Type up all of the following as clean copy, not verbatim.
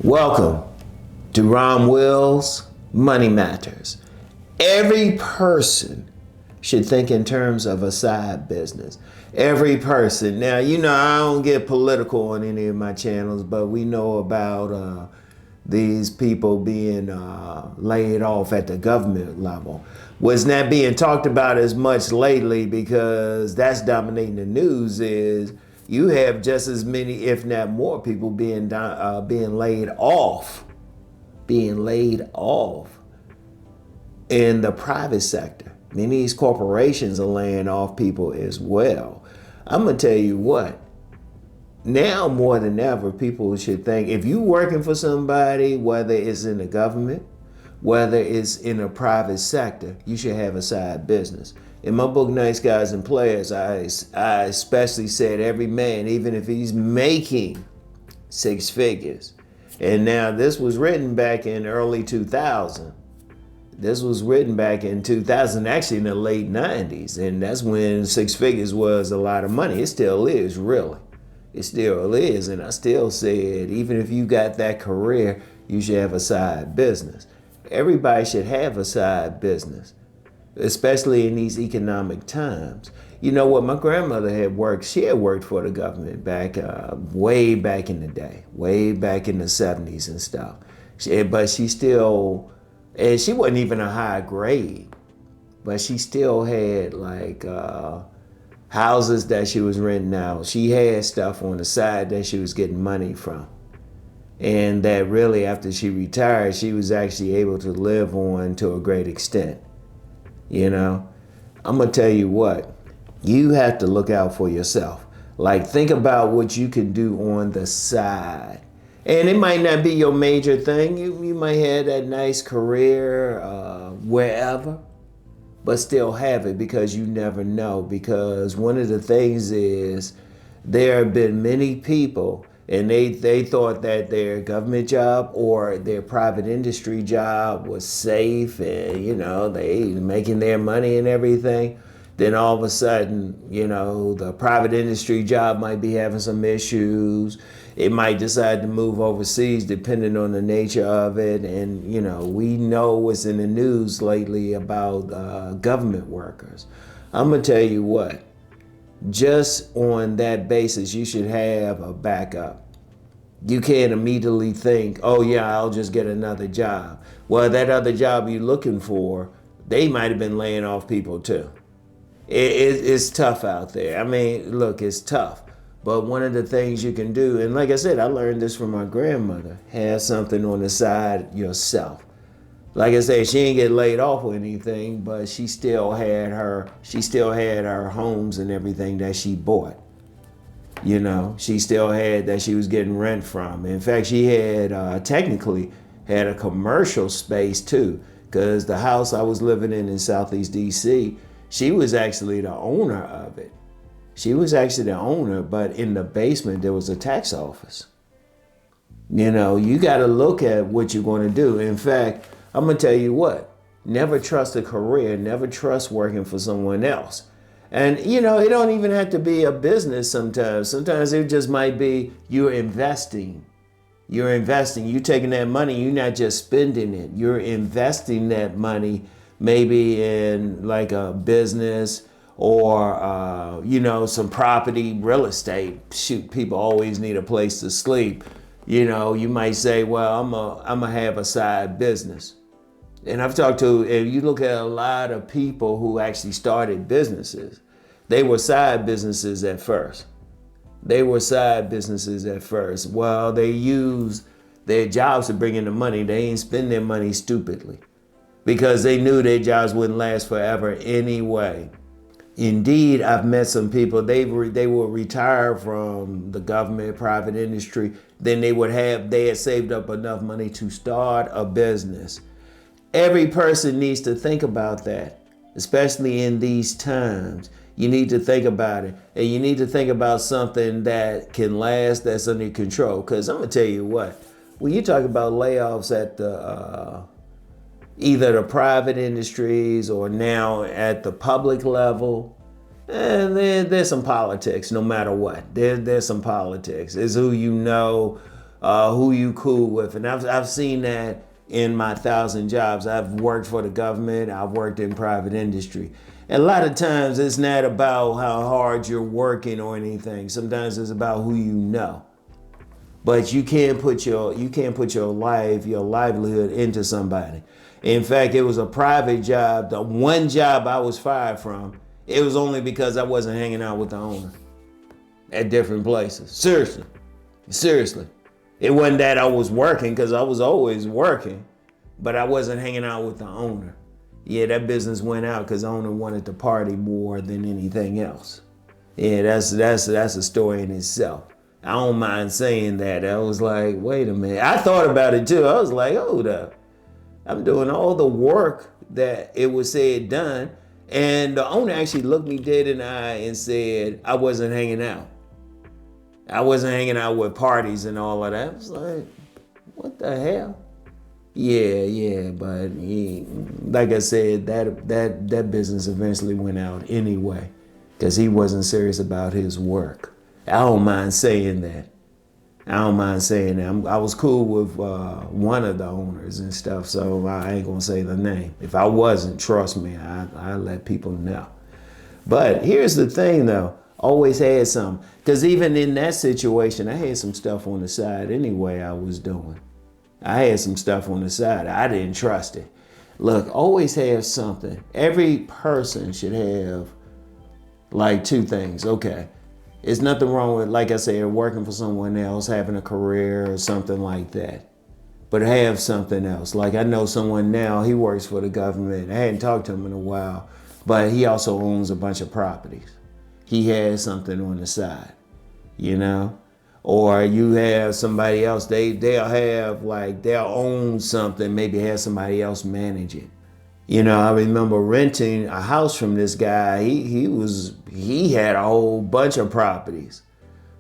Welcome to Rom Wills Money Matters. Every person should think in terms of a side business. Every person. Now, I don't get political on any of my channels, but we know about these people being laid off at the government level. What's not being talked about as much lately, because that's dominating the news, is you have just as many, if not more, people being laid off in the private sector. Many of these corporations are laying off people as well. I'm gonna tell you what, now more than ever, people should think, if you're working for somebody, whether it's in the government, whether it's in a private sector, you should have a side business. In my book, Nice Guys and Players, I especially said every man, even if he's making six figures. And now this was written back in early 2000. This was written back in 2000, actually in the late 90s. And that's when six figures was a lot of money. It still is, really. It still is. And I still said, even if you got that career, you should have a side business. Everybody should have a side business, especially in these economic times. You know what? My grandmother had worked. She had worked for the government back, way back in the day, way back in the 70s and stuff. But she still, and she wasn't even a high grade, but she still had like houses that she was renting out. She had stuff on the side that she was getting money from. And that really, after she retired, she was actually able to live on to a great extent. I'm gonna tell you what, you have to look out for yourself. Like, think about what you can do on the side. And it might not be your major thing. You might have that nice career wherever, but still have it, because you never know. Because one of the things is, there have been many people, and they thought that their government job or their private industry job was safe, and they making their money and everything. Then all of a sudden, the private industry job might be having some issues. It might decide to move overseas depending on the nature of it. And we know what's in the news lately about government workers. I'm gonna tell you what, just on that basis, you should have a backup. You can't immediately think, oh yeah, I'll just get another job. Well, that other job you're looking for, they might have been laying off people too. It's tough out there. I mean, look, it's tough. But one of the things you can do, and like I said, I learned this from my grandmother, have something on the side yourself. Like I said, she didn't get laid off or anything, but she still had her homes and everything that she bought. She still had that she was getting rent from. In fact, she had technically had a commercial space too, because the house I was living in Southeast DC, she was actually the owner of it. She was actually the owner, but in the basement there was a tax office. You got to look at what you're going to do. In fact, I'm going to tell you what, never trust a career, never trust working for someone else. And, it don't even have to be a business sometimes. Sometimes it just might be you're investing. You're taking that money, you're not just spending it. You're investing that money maybe in like a business or, some property, real estate. Shoot, people always need a place to sleep. You might say, well, I'm gonna have a side business. And I've talked to, if you look at a lot of people who actually started businesses, they were side businesses at first. Well, they used their jobs to bring in the money. They ain't spend their money stupidly, because they knew their jobs wouldn't last forever anyway. Indeed, I've met some people, they will retire from the government, private industry, then they had saved up enough money to start a business. Every person needs to think about that, especially in these times. You need to think about it, and you need to think about something that can last, that's under control. Because I'm gonna tell you what, when you talk about layoffs at the either the private industries or now at the public level, and there's some politics no matter what. There's some politics. It's who who you cool with. And I've seen that in my 1,000 jobs. I've worked for the government. I've worked in private industry. And a lot of times it's not about how hard you're working or anything. Sometimes it's about who you know. But you can't put your life, your livelihood into somebody. In fact, it was a private job. The one job I was fired from, it was only because I wasn't hanging out with the owner at different places. Seriously. It wasn't that I was working, because I was always working, but I wasn't hanging out with the owner. Yeah, that business went out because the owner wanted to party more than anything else. Yeah, that's a story in itself. I don't mind saying that. I was like, wait a minute. I thought about it too. I was like, hold up. I'm doing all the work that it was said done. And the owner actually looked me dead in the eye and said I wasn't hanging out. I wasn't hanging out with parties and all of that. I was like, what the hell? Yeah, but like I said, that business eventually went out anyway, because he wasn't serious about his work. I don't mind saying that. I was cool with one of the owners and stuff, so I ain't gonna say the name. If I wasn't, trust me, I let people know. But here's the thing though, always had some, because even in that situation, I had some stuff on the side anyway I was doing. I had some stuff on the side. I didn't trust it. Look, always have something. Every person should have like two things. Okay. It's nothing wrong with, like I said, working for someone else, having a career or something like that. But have something else. Like I know someone now, he works for the government. I hadn't talked to him in a while, but he also owns a bunch of properties. He has something on the side, you know? Or you have somebody else, they'll own something, maybe have somebody else manage it. You know, I remember renting a house from this guy. He had a whole bunch of properties,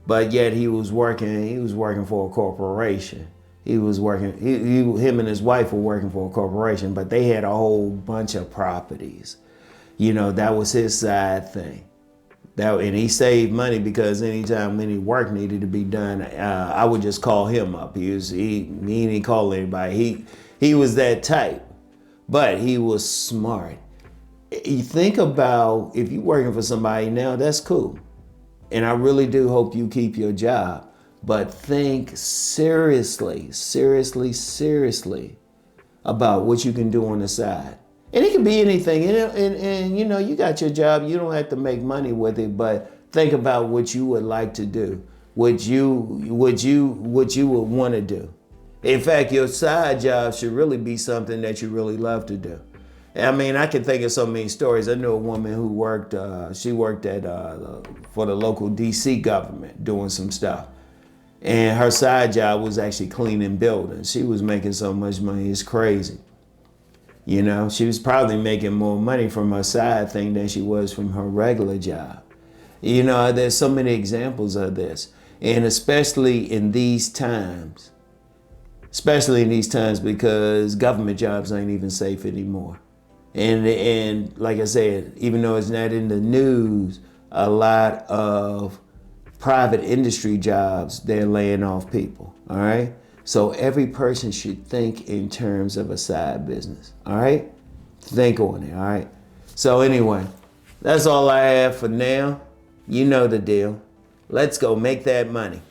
but yet he was working for a corporation. Him and his wife were working for a corporation, but they had a whole bunch of properties. You know, that was his side thing. And he saved money because anytime any work needed to be done, I would just call him up. He didn't call anybody. He was that type, but he was smart. You think about, if you're working for somebody now, that's cool. And I really do hope you keep your job, but think seriously about what you can do on the side. And it can be anything, and you know, you got your job, you don't have to make money with it, but think about what you would like to do, what you would want to do. In fact, your side job should really be something that you really love to do. I mean, I can think of so many stories. I knew a woman who worked for the local DC government doing some stuff. And her side job was actually cleaning buildings. She was making so much money, it's crazy. You know, she was probably making more money from her side thing than she was from her regular job. You know, there's so many examples of this. And especially in these times because government jobs ain't even safe anymore. And like I said, even though it's not in the news, a lot of private industry jobs, they're laying off people, all right? So every person should think in terms of a side business, all right? Think on it, all right? So anyway, that's all I have for now. You know the deal. Let's go make that money.